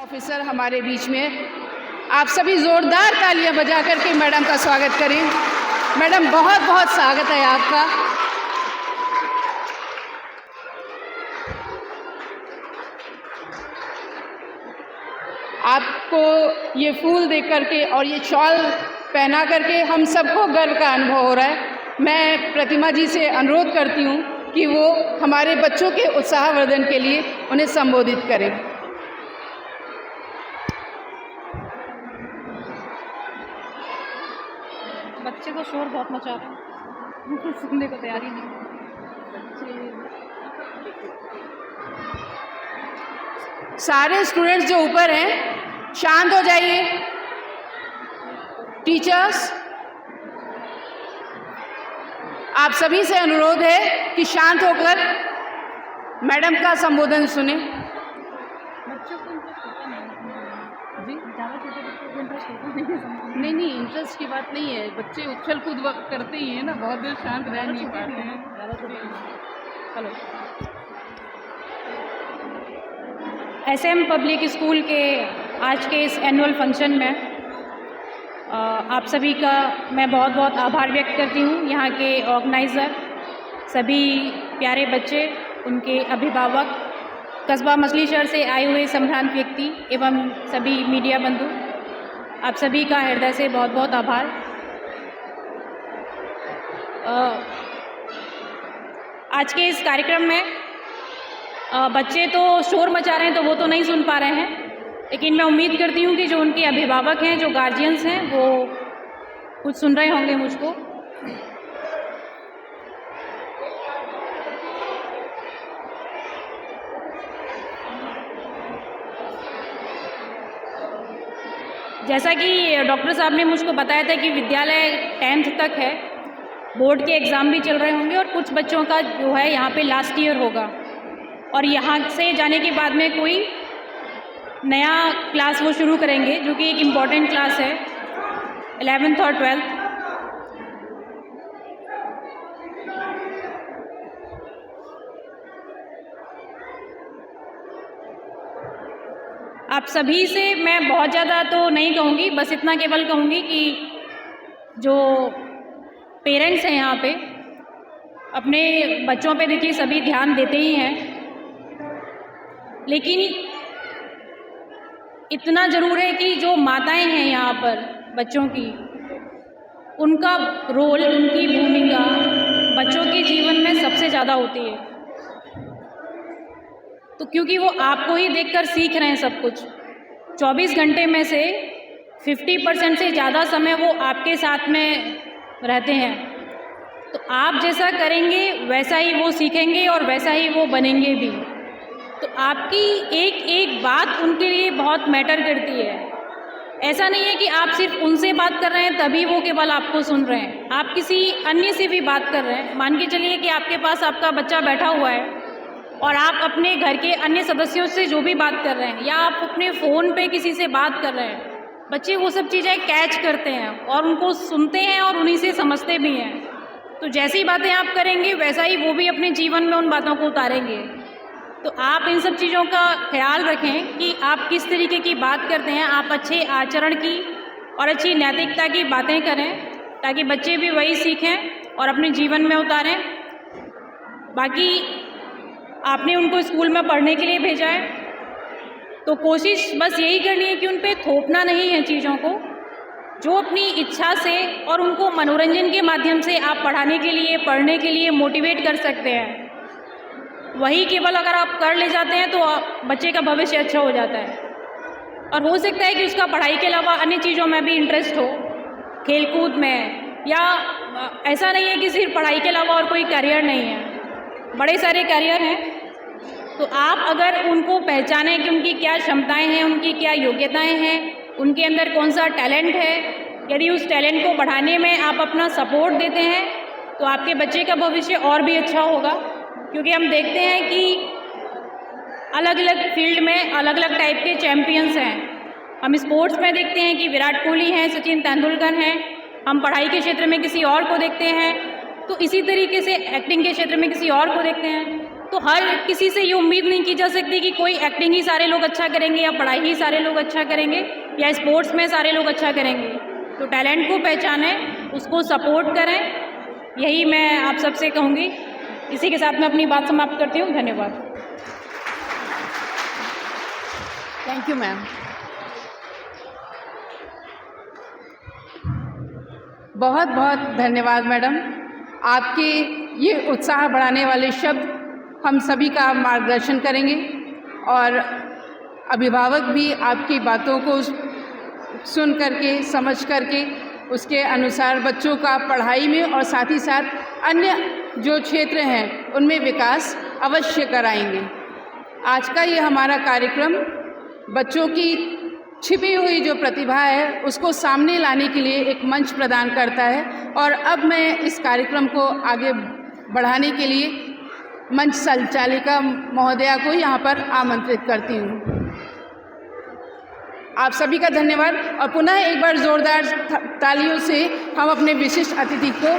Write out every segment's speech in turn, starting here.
Officer हमारे बीच में, आप सभी जोरदार तालियां बजा करके मैडम का स्वागत करें। मैडम बहुत बहुत स्वागत है आपका। आपको ये फूल देख करके और ये शॉल पहना करके हम सबको गर्व का अनुभव हो रहा है। मैं प्रतिमा जी से अनुरोध करती हूँ कि वो हमारे बच्चों के उत्साहवर्धन के लिए उन्हें संबोधित करें। बच्चे तो शोर बहुत मचा रहे हैं, उनको सुनने को तैयारी नहीं। सारे स्टूडेंट्स जो ऊपर हैं शांत हो जाइए। टीचर्स, आप सभी से अनुरोध है कि शांत होकर मैडम का संबोधन सुने। बच्चों को इंटरेस्ट होता नहीं जी, ज़्यादा छोटे बच्चों को इंटरेस्ट होता नहीं। नहीं, इंटरेस्ट की बात नहीं है, बच्चे उछल कूद करते ही हैं ना, बहुत देर शांत रह नहीं पाते हैं। ज़्यादा छोटे। हेलो, एसएम पब्लिक स्कूल के आज के इस एनुअल फंक्शन में आप सभी का मैं बहुत बहुत आभार व्यक्त करती हूँ। यहाँ के ऑर्गेनाइज़र, सभी प्यारे बच्चे, उनके अभिभावक, कस्बा मछली शहर से आए हुए संभ्रांत व्यक्ति एवं सभी मीडिया बंधु, आप सभी का हृदय से बहुत बहुत आभार। आज के इस कार्यक्रम में बच्चे तो शोर मचा रहे हैं तो वो तो नहीं सुन पा रहे हैं, लेकिन मैं उम्मीद करती हूँ कि जो उनके अभिभावक हैं, जो गार्जियंस हैं, वो कुछ सुन रहे होंगे मुझको। जैसा कि डॉक्टर साहब ने मुझको बताया था कि विद्यालय 10th तक है, बोर्ड के एग्ज़ाम भी चल रहे होंगे और कुछ बच्चों का जो है यहाँ पे लास्ट ईयर होगा और यहाँ से जाने के बाद में कोई नया क्लास वो शुरू करेंगे जो कि एक इम्पॉर्टेंट क्लास है 11th और 12th। आप सभी से मैं बहुत ज़्यादा तो नहीं कहूँगी, बस इतना केवल कहूँगी कि जो पेरेंट्स हैं यहाँ पे अपने बच्चों पे देखिए सभी ध्यान देते ही हैं, लेकिन इतना ज़रूर है कि जो माताएं हैं यहाँ पर बच्चों की, उनका रोल, उनकी भूमिका बच्चों के जीवन में सबसे ज़्यादा होती है। तो क्योंकि वो आपको ही देखकर सीख रहे हैं सब कुछ। 24 घंटे में से 50% से ज़्यादा समय वो आपके साथ में रहते हैं, तो आप जैसा करेंगे वैसा ही वो सीखेंगे और वैसा ही वो बनेंगे भी। तो आपकी एक एक बात उनके लिए बहुत मैटर करती है। ऐसा नहीं है कि आप सिर्फ उनसे बात कर रहे हैं तभी वो केवल आपको सुन रहे हैं, आप किसी अन्य से भी बात कर रहे हैं। मान के चलिए कि आपके पास आपका बच्चा बैठा हुआ है और आप अपने घर के अन्य सदस्यों से जो भी बात कर रहे हैं या आप अपने फ़ोन पे किसी से बात कर रहे हैं, बच्चे वो सब चीज़ें कैच करते हैं और उनको सुनते हैं और उन्हीं से समझते भी हैं। तो जैसी बातें आप करेंगे वैसा ही वो भी अपने जीवन में उन बातों को उतारेंगे। तो आप इन सब चीज़ों का ख्याल रखें कि आप किस तरीके की बात करते हैं। आप अच्छे आचरण की और अच्छी नैतिकता की बातें करें ताकि बच्चे भी वही सीखें और अपने जीवन में उतारें। बाकी आपने उनको स्कूल में पढ़ने के लिए भेजा है, तो कोशिश बस यही करनी है कि उन पे थोपना नहीं है चीज़ों को। जो अपनी इच्छा से और उनको मनोरंजन के माध्यम से आप पढ़ाने के लिए, पढ़ने के लिए मोटिवेट कर सकते हैं, वही केवल अगर आप कर ले जाते हैं तो बच्चे का भविष्य अच्छा हो जाता है। और हो सकता है कि उसका पढ़ाई के अलावा अन्य चीज़ों में भी इंटरेस्ट हो, खेलकूद में, या ऐसा नहीं है कि सिर्फ पढ़ाई के अलावा और कोई करियर नहीं है, बड़े सारे करियर हैं। तो आप अगर उनको पहचानें कि उनकी क्या क्षमताएं हैं, उनकी क्या योग्यताएं हैं, उनके अंदर कौन सा टैलेंट है, यदि उस टैलेंट को बढ़ाने में आप अपना सपोर्ट देते हैं तो आपके बच्चे का भविष्य और भी अच्छा होगा। क्योंकि हम देखते हैं कि अलग अलग फील्ड में अलग अलग टाइप के चैम्पियंस हैं। हम स्पोर्ट्स में देखते हैं कि विराट कोहली हैं, सचिन तेंदुलकर हैं, हम पढ़ाई के क्षेत्र में किसी और को देखते हैं, तो इसी तरीके से एक्टिंग के क्षेत्र में किसी और को देखते हैं। तो तो हर किसी से ये उम्मीद नहीं की जा सकती कि कोई एक्टिंग ही सारे लोग अच्छा करेंगे या पढ़ाई ही सारे लोग अच्छा करेंगे या स्पोर्ट्स में सारे लोग अच्छा करेंगे। तो टैलेंट को पहचानें, उसको सपोर्ट करें, यही मैं आप सबसे कहूँगी। इसी के साथ मैं अपनी बात समाप्त करती हूँ। धन्यवाद। Thank you ma'am. बहुत बहुत धन्यवाद मैडम। आपके ये उत्साह बढ़ाने वाले शब्द हम सभी का मार्गदर्शन करेंगे और अभिभावक भी आपकी बातों को सुन करके, समझ करके उसके अनुसार बच्चों का पढ़ाई में और साथ ही साथ अन्य जो क्षेत्र हैं उनमें विकास अवश्य कराएंगे। आज का ये हमारा कार्यक्रम बच्चों की छिपी हुई जो प्रतिभा है उसको सामने लाने के लिए एक मंच प्रदान करता है और अब मैं इस कार्यक्रम को आगे बढ़ाने के लिए मंच संचालिका महोदया को यहाँ पर आमंत्रित करती हूँ। आप सभी का धन्यवाद और पुनः एक बार जोरदार तालियों से हम अपने विशिष्ट अतिथि को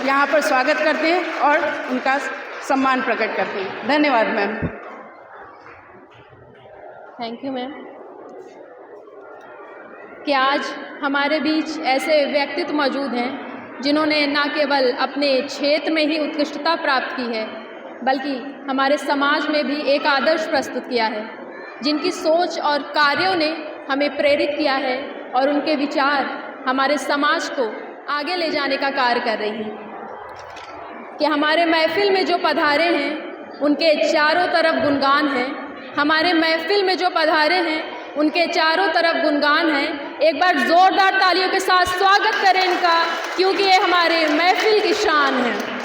यहाँ पर स्वागत करते हैं और उनका सम्मान प्रकट करते हैं। धन्यवाद मैम। Thank you ma'am. कि आज हमारे बीच ऐसे व्यक्तित्व मौजूद हैं जिन्होंने न केवल अपने क्षेत्र में ही उत्कृष्टता प्राप्त की है बल्कि हमारे समाज में भी एक आदर्श प्रस्तुत किया है, जिनकी सोच और कार्यों ने हमें प्रेरित किया है और उनके विचार हमारे समाज को आगे ले जाने का कार्य कर रही हैं। कि हमारे महफिल में जो पधारे हैं उनके चारों तरफ गुणगान हैं, हमारे महफिल में जो पधारे हैं उनके चारों तरफ गुणगान हैं। एक बार ज़ोरदार तालियों के साथ स्वागत करें इनका, क्योंकि ये हमारे महफिल की शान है।